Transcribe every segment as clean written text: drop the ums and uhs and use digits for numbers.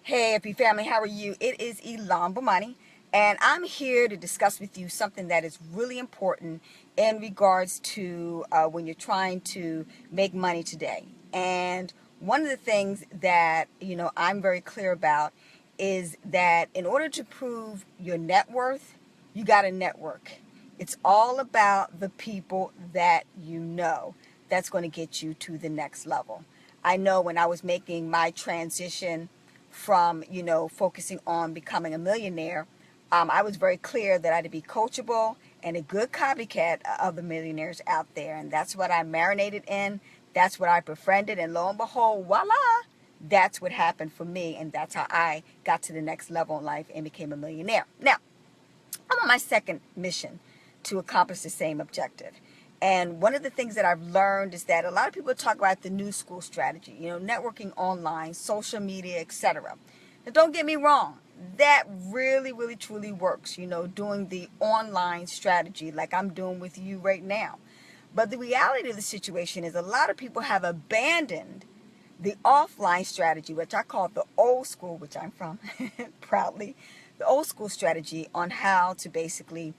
Hey, happy family, how are you? It is Elon Money, and I'm here to discuss with you something that is really important in regards to when you're trying to make money today. And one of the things that I'm very clear about is that in order to prove your net worth, you got to network. It's all about the people that you know that's going to get you to the next level. I know when I was making my transition from focusing on becoming a millionaire, I was very clear that I had to be coachable and a good copycat of the millionaires out there, and that's what I marinated in. That's what I befriended, and lo and behold, voila, that's what happened for me, and that's how I got to the next level in life and became a millionaire. Now, I'm on my second mission to accomplish the same objective. And one of the things that I've learned is that a lot of people talk about the new school strategy, networking online, social media, etc. Now, don't get me wrong, that really, really, truly works, doing the online strategy like I'm doing with you right now. But the reality of the situation is a lot of people have abandoned the offline strategy, which I call the old school, which I'm from proudly, the old school strategy on how to basically,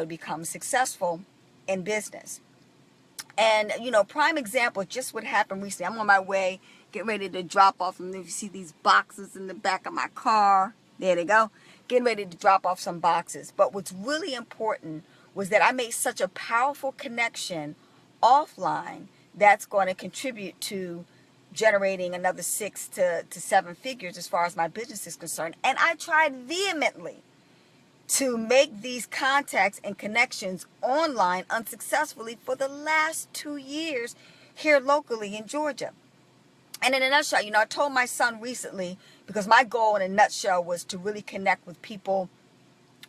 become successful in business. And, prime example, just what happened recently. I'm on my way, getting ready to drop off. And if you see these boxes in the back of my car, there they go. Getting ready to drop off some boxes. But what's really important was that I made such a powerful connection offline that's going to contribute to generating another 6 to 7 figures as far as my business is concerned. And I tried vehemently to make these contacts and connections online unsuccessfully for the last 2 years here locally in Georgia. And in a nutshell, I told my son recently, because my goal in a nutshell was to really connect with people,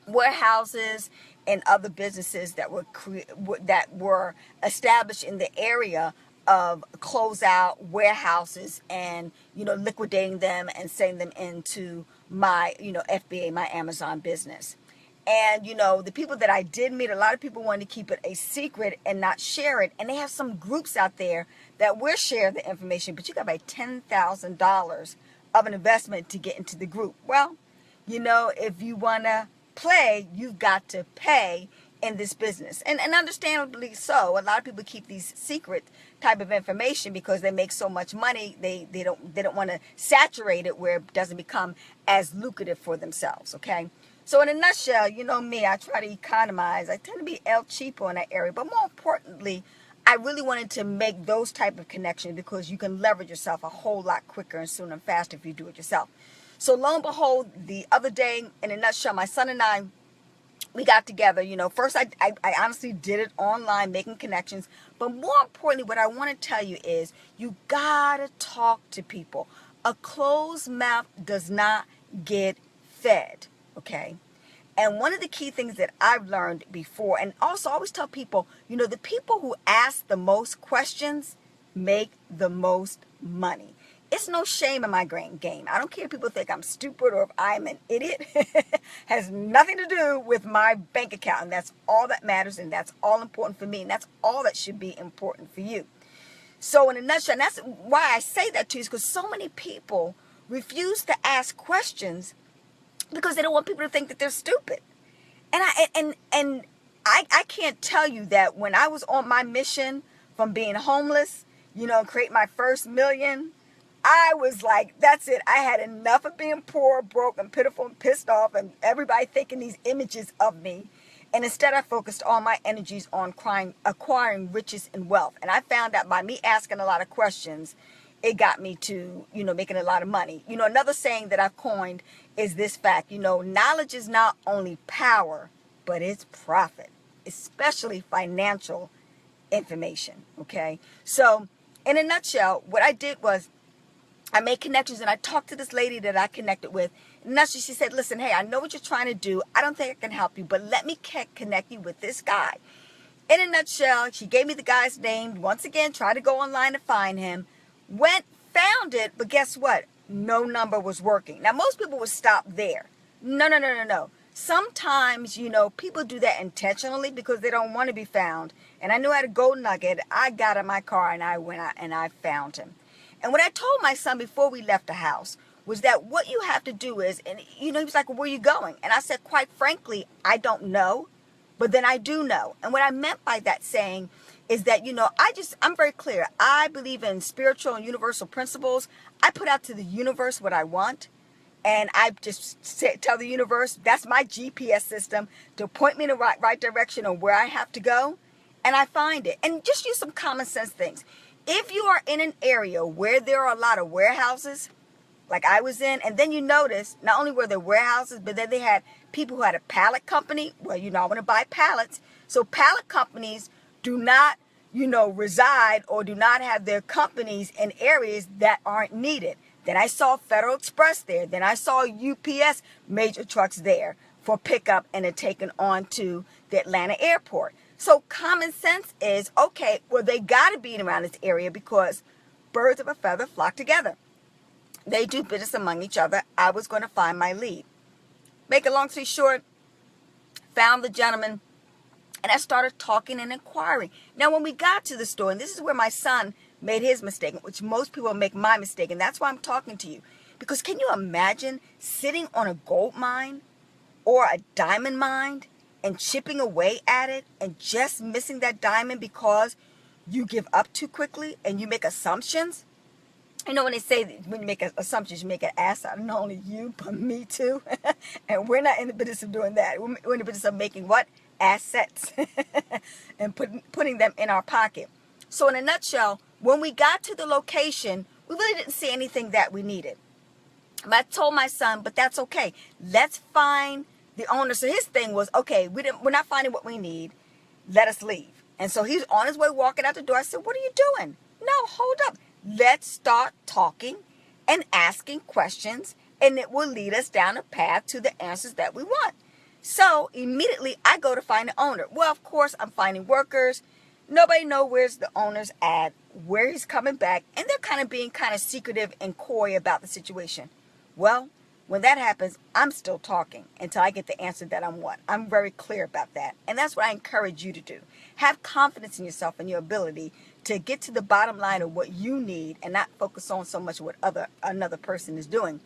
warehouses, and other businesses that were established in the area of closeout warehouses and liquidating them and sending them into my FBA, my Amazon business. And the people that I did meet, a lot of people wanted to keep it a secret and not share it. And they have some groups out there that will share the information, but you got to pay $10,000 of an investment to get into the group. Well, if you want to play, you've got to pay in this business. And understandably so. A lot of people keep these secret type of information because they make so much money. They don't want to saturate it where it doesn't become as lucrative for themselves. Okay. So in a nutshell, me, I try to economize. I tend to be El Cheapo in that area. But more importantly, I really wanted to make those type of connections because you can leverage yourself a whole lot quicker and sooner and faster if you do it yourself. So lo and behold, the other day, in a nutshell, my son and I, we got together. First I honestly did it online, making connections. But more importantly, what I want to tell you is you got to talk to people. A closed mouth does not get fed. Okay. And one of the key things that I've learned before, and also I always tell people, the people who ask the most questions make the most money. It's no shame in my game. I don't care if people think I'm stupid or if I'm an idiot. Has nothing to do with my bank account. And that's all that matters. And that's all important for me. And that's all that should be important for you. So in a nutshell, and that's why I say that to you, is because so many people refuse to ask questions because they don't want people to think that they're stupid. And I can't tell you that when I was on my mission from being homeless, create my first million, I was like, that's it. I had enough of being poor, broke, and pitiful, and pissed off, and everybody thinking these images of me. And instead, I focused all my energies on acquiring riches and wealth. And I found out by me asking a lot of questions, it got me to, making a lot of money. Another saying that I've coined is this fact, knowledge is not only power, but it's profit, especially financial information. Okay. So in a nutshell, what I did was I made connections and I talked to this lady that I connected with. And she said, listen, hey, I know what you're trying to do. I don't think I can help you, but let me connect you with this guy. In a nutshell, she gave me the guy's name. Once again, tried to go online to find him. Found it, but guess what? No number was working. Now, most people would stop there. No. Sometimes, people do that intentionally because they don't want to be found. And I knew I had a gold nugget. I got in my car and I went out and I found him. And what I told my son before we left the house was that what you have to do is, and he was like, well, where are you going? And I said, quite frankly, I don't know, but then I do know. And what I meant by that saying is that, I'm very clear. I believe in spiritual and universal principles. I put out to the universe what I want. And I just tell the universe, that's my GPS system to point me in the right direction on where I have to go. And I find it. And just use some common sense things. If you are in an area where there are a lot of warehouses, like I was in, and then you notice not only were there warehouses, but then they had people who had a pallet company. Well, I want to buy pallets. So pallet companies do not, reside or do not have their companies in areas that aren't needed. Then I saw Federal Express there. Then I saw UPS major trucks there for pickup and then taken on to the Atlanta airport. So common sense is, okay, well, they got to be around this area because birds of a feather flock together. They do business among each other. I was going to find my lead. Make a long story short, found the gentleman, and I started talking and inquiring. Now, when we got to the store, and this is where my son made his mistake, which most people make my mistake, and that's why I'm talking to you. Because can you imagine sitting on a gold mine or a diamond mine and chipping away at it and just missing that diamond because you give up too quickly and you make assumptions? When they say that when you make assumptions, you make an ass out of not only you, but me too. And we're not in the business of doing that. We're in the business of making what? Assets. And putting them in our pocket. So in a nutshell, when we got to the location, we really didn't see anything that we needed. But I told my son, but that's okay. Let's find the owner. So his thing was, okay, we're not finding what we need. Let us leave. And so he's on his way walking out the door. I said, what are you doing? No, hold up. Let's start talking and asking questions, and it will lead us down a path to the answers that we want. So immediately I go to find the owner. Well, of course, I'm finding workers. Nobody knows where's the owner's at, where he's coming back, and they're kind of being kind of secretive and coy about the situation. Well, when that happens, I'm still talking until I get the answer that I want. I'm very clear about that. And that's what I encourage you to do. Have confidence in yourself and your ability to get to the bottom line of what you need and not focus on so much what another person is doing.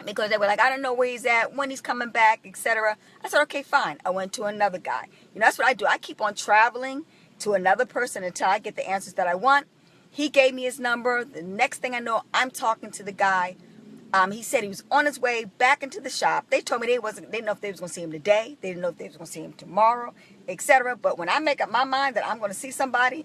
Because they were like, I don't know where he's at, when he's coming back, etc. I said, okay, fine. I went to another guy. That's what I do. I keep on traveling to another person until I get the answers that I want. He gave me his number. The next thing I know, I'm talking to the guy. He said he was on his way back into the shop. They told me they didn't know if they was going to see him today. They didn't know if they was going to see him tomorrow, etc. But when I make up my mind that I'm going to see somebody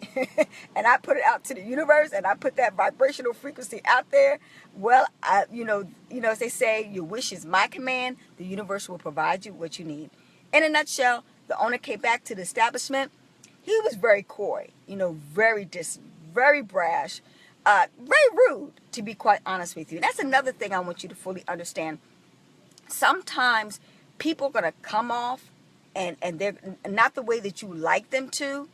and I put it out to the universe and I put that vibrational frequency out there, well, as they say, your wish is my command. The universe will provide you what you need. In a nutshell, the owner came back to the establishment. He was very coy, very distant, very brash. Very rude, to be quite honest with you. And that's another thing I want you to fully understand. Sometimes people are going to come off and they're not the way that you like them to.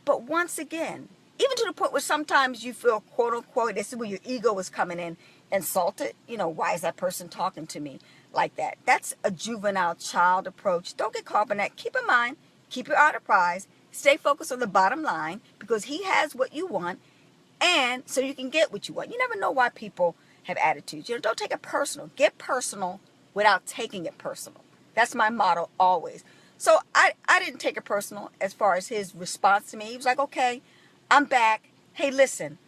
But once again, even to the point where sometimes you feel, quote unquote, this is where your ego is coming in, insulted. Why is that person talking to me like that? That's a juvenile child approach. Don't get caught up in that. Keep in mind, keep your eye on the prize. Stay focused on the bottom line because he has what you want. And so you can get what you want. You never know why people have attitudes. Don't take it personal. Get personal without taking it personal. That's my motto always. So I didn't take it personal as far as his response to me. He was like, okay, I'm back. Hey, listen,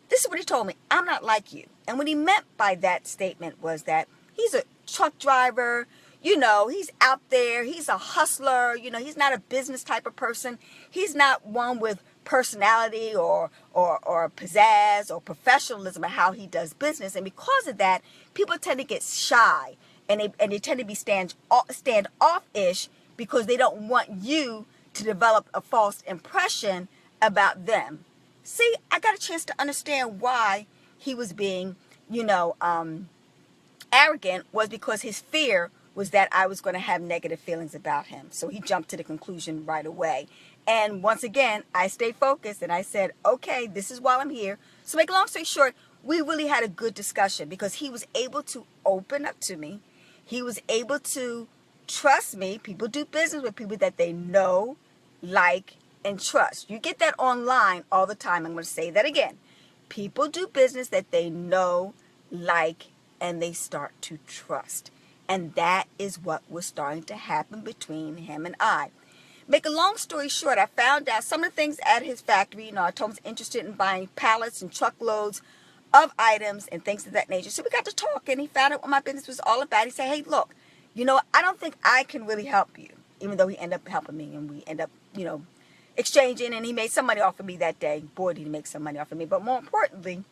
this is what he told me. I'm not like you. And what he meant by that statement was that he's a truck driver. He's out there. He's a hustler. He's not a business type of person. He's not one with personality or pizzazz or professionalism of how he does business. And because of that, people tend to get shy and they tend to be standoff-ish because they don't want you to develop a false impression about them. See, I got a chance to understand why he was being, arrogant, was because his fear was that I was going to have negative feelings about him. So he jumped to the conclusion right away. And once again, I stayed focused and I said, okay, this is why I'm here. So make a long story short, we really had a good discussion because he was able to open up to me. He was able to trust me. People do business with people that they know, like, and trust. You get that online all the time. I'm going to say that again. People do business that they know, like, and they start to trust. And that is what was starting to happen between him and I. Make a long story short, I found out some of the things at his factory. I told him I was interested in buying pallets and truckloads of items and things of that nature. So we got to talk, and he found out what my business was all about. He said, hey, look, I don't think I can really help you, even though he ended up helping me, and we end up, exchanging, and he made some money off of me that day. Boy, did he make some money off of me. But more importantly,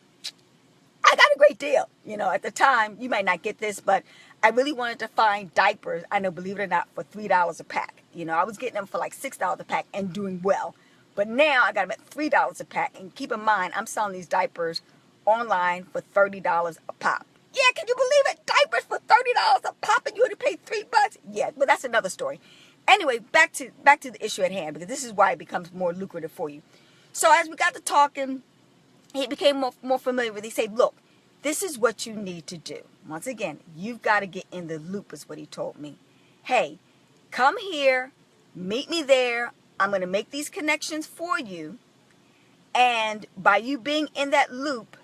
I got a great deal. At the time, you might not get this, but I really wanted to find diapers, I know, believe it or not, for $3 a pack. I was getting them for like $6 a pack and doing well. But now I got them at $3 a pack. And keep in mind, I'm selling these diapers online for $30 a pop. Yeah, can you believe it? Diapers for $30 a pop, and you only paid $3? Yeah, but that's another story. Anyway, back to the issue at hand, because this is why it becomes more lucrative for you. So as we got to talking, he became more familiar with it. He said, look, this is what you need to do. Once again, you've got to get in the loop, is what he told me. Hey, come here, meet me there. I'm going to make these connections for you. And by you being in that loop,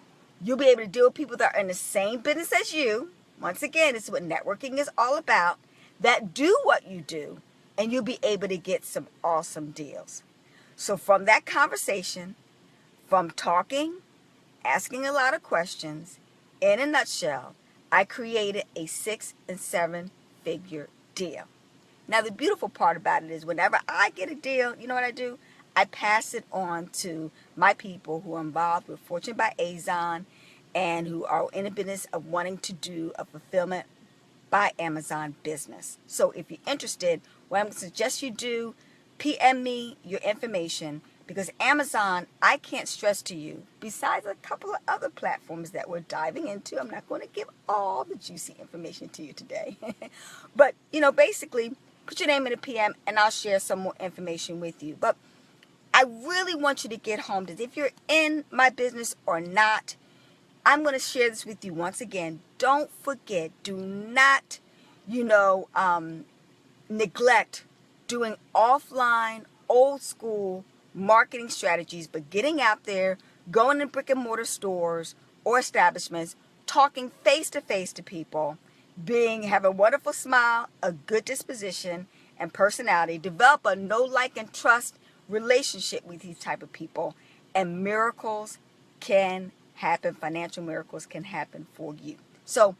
you'll be able to deal with people that are in the same business as you. Once again, this is what networking is all about, that do what you do, and you'll be able to get some awesome deals. So from that conversation, from talking, asking a lot of questions, in a nutshell, I created a 6- and 7-figure deal. Now, the beautiful part about it is whenever I get a deal, you know what I do? I pass it on to my people who are involved with Fortune by Amazon and who are in the business of wanting to do a fulfillment by Amazon business. So if you're interested, what I'm going to suggest you do, PM me your information, because Amazon, I can't stress to you, besides a couple of other platforms that we're diving into, I'm not going to give all the juicy information to you today. But, basically, put your name in a PM and I'll share some more information with you. But I really want you to get home to this. If you're in my business or not, I'm going to share this with you once again. Don't forget, do not, neglect doing offline, old school marketing strategies, but getting out there, going to brick and mortar stores or establishments, talking face to face to people, have a wonderful smile, a good disposition and personality, develop a know, like, and trust relationship with these type of people, and miracles can happen. Financial miracles can happen for you. So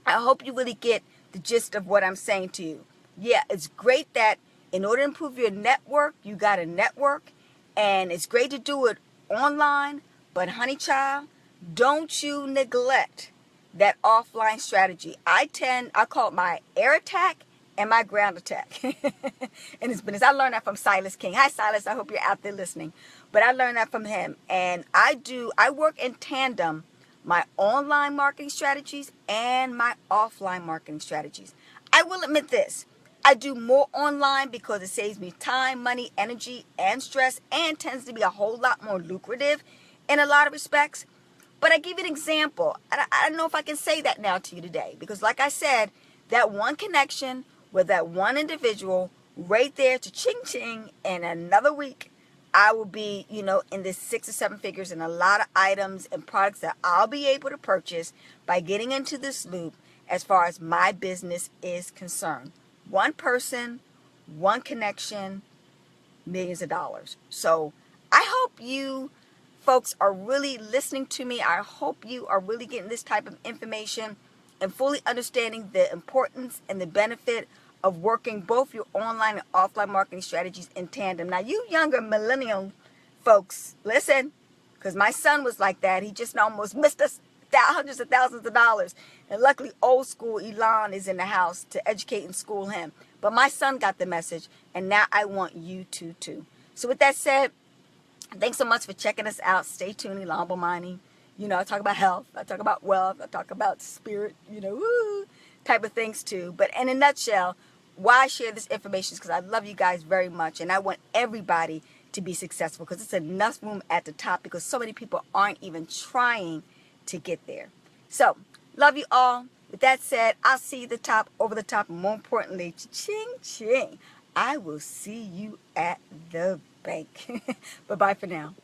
I hope you really get the gist of what I'm saying to you. Yeah, it's great that in order to improve your network, you got to network, and it's great to do it online, but honey child, don't you neglect that offline strategy. I call it my air attack and my ground attack. In his business. I learned that from Silas King. Hi Silas, I hope you're out there listening. But I learned that from him. And I work in tandem my online marketing strategies and my offline marketing strategies. I will admit this. I do more online because it saves me time, money, energy, and stress, and tends to be a whole lot more lucrative in a lot of respects. But I give you an example. I don't know if I can say that now to you today, because like I said, that one connection with that one individual right there to ching-ching, in another week, I will be, in this 6 or 7 figures and a lot of items and products that I'll be able to purchase by getting into this loop as far as my business is concerned. One person, one connection, millions of dollars. So I hope you folks are really listening to me. I hope you are really getting this type of information and fully understanding the importance and the benefit of working both your online and offline marketing strategies in tandem. Now, you younger millennial folks, listen, because my son was like that. He just almost missed us hundreds of thousands of dollars. And luckily, old school Elon is in the house to educate and school him. But my son got the message, and now I want you to too. So with that said, thanks so much for checking us out. Stay tuned, Elon Bomani. I talk about health. I talk about wealth. I talk about spirit, type of things too. But in a nutshell, why I share this information is because I love you guys very much. And I want everybody to be successful, because it's enough room at the top, because so many people aren't even trying to get there. So, love you all. With that said, I'll see you at the top, over the top, and more importantly, ching ching, I will see you at the bank. Bye-bye for now.